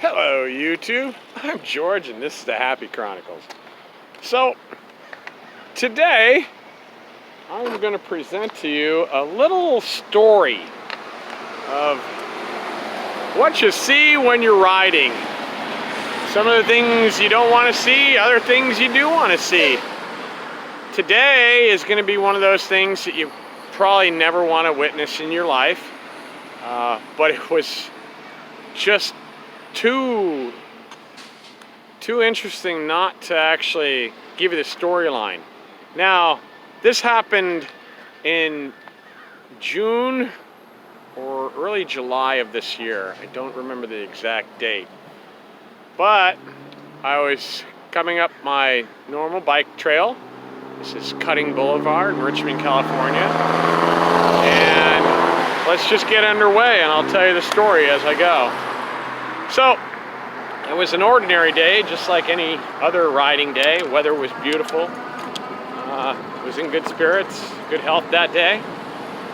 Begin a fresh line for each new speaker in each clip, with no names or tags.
Hello YouTube, I'm George and this is the Happy Chronicles. So, today I'm going to present to you a little story of what you see when you're riding. Some of the things you don't want to see, other things you do want to see. Today is going to be one of those things that you probably never want to witness in your life, but it was just too interesting not to actually give you the storyline. Now, this happened in June or early July of this year. I don't remember the exact date. But I was coming up my normal bike trail. This is Cutting Boulevard in Richmond, California. And let's just get underway and I'll tell you the story as I go. So, it was an ordinary day, just like any other riding day. Weather was beautiful. Was in good spirits, good health that day.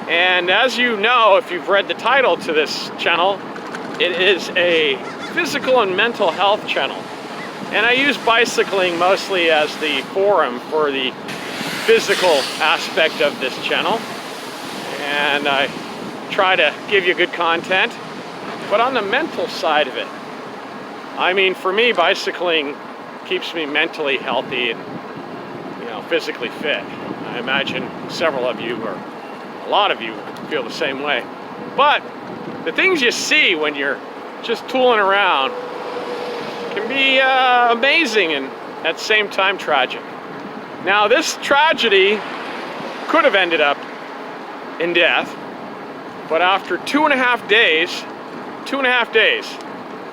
And as you know, if you've read the title to this channel, it is a physical and mental health channel. And I use bicycling mostly as the forum for the physical aspect of this channel. And I try to give you good content. But on the mental side of it, I mean, for me, bicycling keeps me mentally healthy and, physically fit. I imagine several of you, or a lot of you, feel the same way. But the things you see when you're just tooling around can be amazing and at the same time tragic. Now, this tragedy could have ended up in death, but after 2.5 days,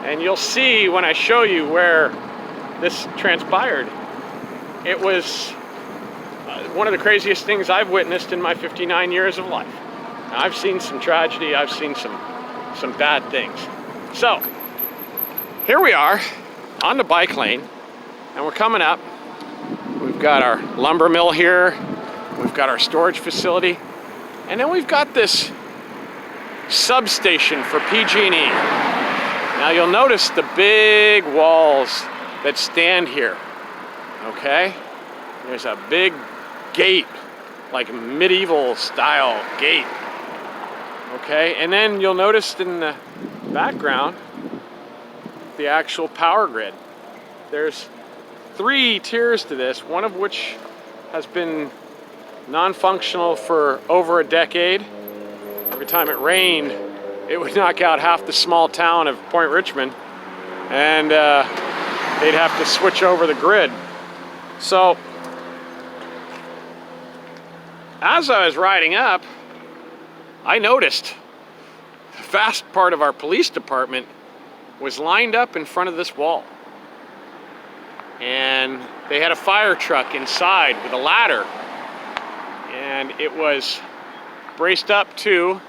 and you'll see when I show you where this transpired, it was one of the craziest things I've witnessed in my 59 years of life. Now, I've seen some tragedy, I've seen some bad things. So, here we are on the bike lane, and we're coming up. We've got our lumber mill here, we've got our storage facility, and then we've got this substation for PG&E. Now you'll notice the big walls that stand here, okay? There's a big gate, like a medieval style gate, okay? And then you'll notice in the background, the actual power grid. There's 3 tiers to this, one of which has been non-functional for over a decade. Every time it rained, it would knock out half the small town of Point Richmond, and they'd have to switch over the grid. So, as I was riding up, I noticed a vast part of our police department was lined up in front of this wall. And they had a fire truck inside with a ladder, and it was braced up to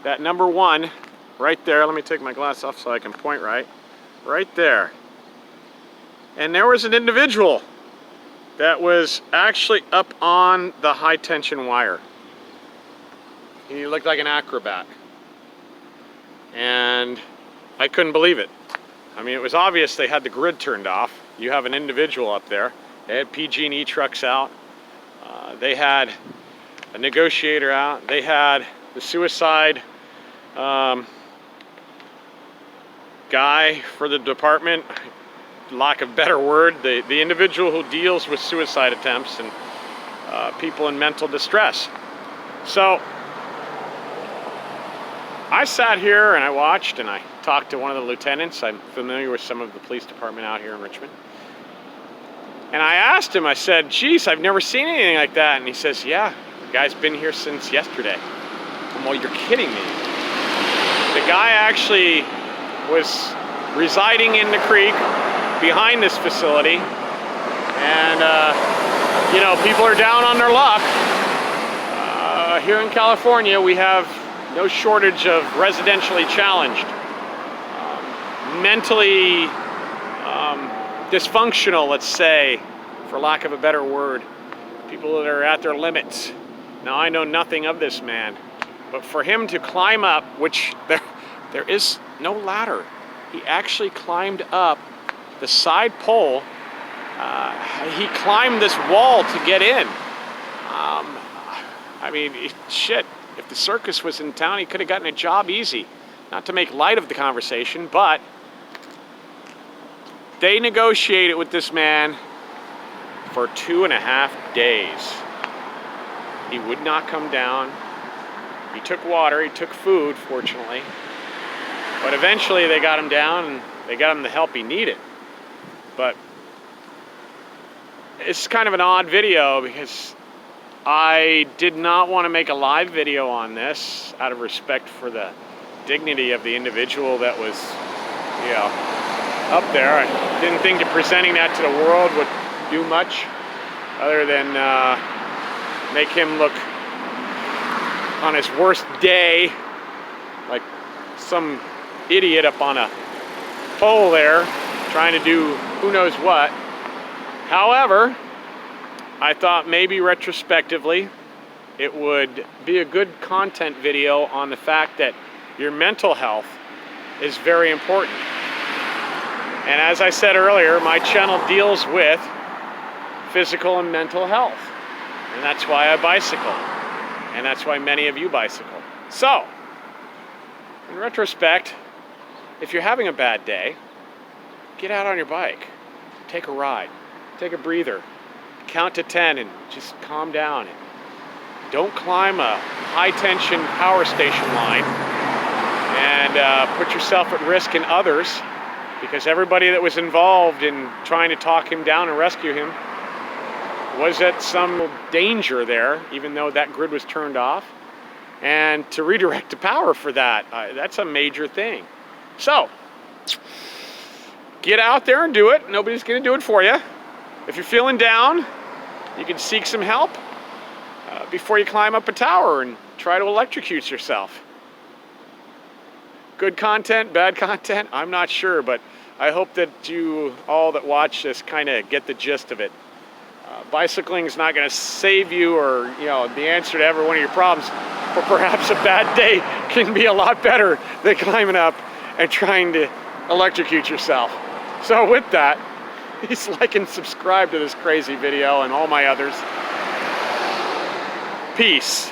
that number 1 right there. Let me take my glass off so I can point right there. And there was an individual that was actually up on the high tension wire. He looked like an acrobat. And I couldn't believe it. I mean, it was obvious they had the grid turned off. You have an individual up there. They had PG&E trucks out. They had a negotiator out. They had the suicide guy for the department, lack of better word, the individual who deals with suicide attempts and people in mental distress. So I sat here and I watched and I talked to one of the lieutenants. I'm familiar with some of the police department out here in Richmond. And I asked him, I said, geez, I've never seen anything like that. And he says, yeah, the guy's been here since yesterday. Well, you're kidding me. The guy actually was residing in the creek behind this facility, and people are down on their luck. Here in California, we have no shortage of residentially challenged, mentally dysfunctional, let's say, for lack of a better word, people that are at their limits. Now, I know nothing of this man, but for him to climb up, which there is no ladder. he actually climbed up the side pole. He climbed this wall to get in. I mean, shit, if the circus was in town, he could have gotten a job easy. Not to make light of the conversation, but they negotiated with this man for 2.5 days. He would not come down. He took water, he took food, fortunately. But eventually they got him down and they got him the help he needed. But it's kind of an odd video because I did not want to make a live video on this out of respect for the dignity of the individual that was, you know, up there. I didn't think that presenting that to the world would do much other than make him look on his worst day like some idiot up on a pole there trying to do who knows what. However, I thought maybe retrospectively it would be a good content video on the fact that your mental health is very important. And as I said earlier, my channel deals with physical and mental health. And that's why I bicycle. And that's why many of you bicycle. So, in retrospect, if you're having a bad day, get out on your bike. Take a ride. Take a breather. Count to 10 and just calm down. Don't climb a high-tension power station line and put yourself at risk and others, because everybody that was involved in trying to talk him down and rescue him was at some danger there, even though that grid was turned off. And to redirect the power for that, that's a major thing. So, get out there and do it. Nobody's going to do it for you. If you're feeling down, you can seek some help before you climb up a tower and try to electrocute yourself. Good content, bad content, I'm not sure, but I hope that you all that watch this kind of get the gist of it. Bicycling is not going to save you or, you know, the answer to every one of your problems, but perhaps a bad day can be a lot better than climbing up and trying to electrocute yourself. So with that, please like and subscribe to this crazy video and all my others. Peace.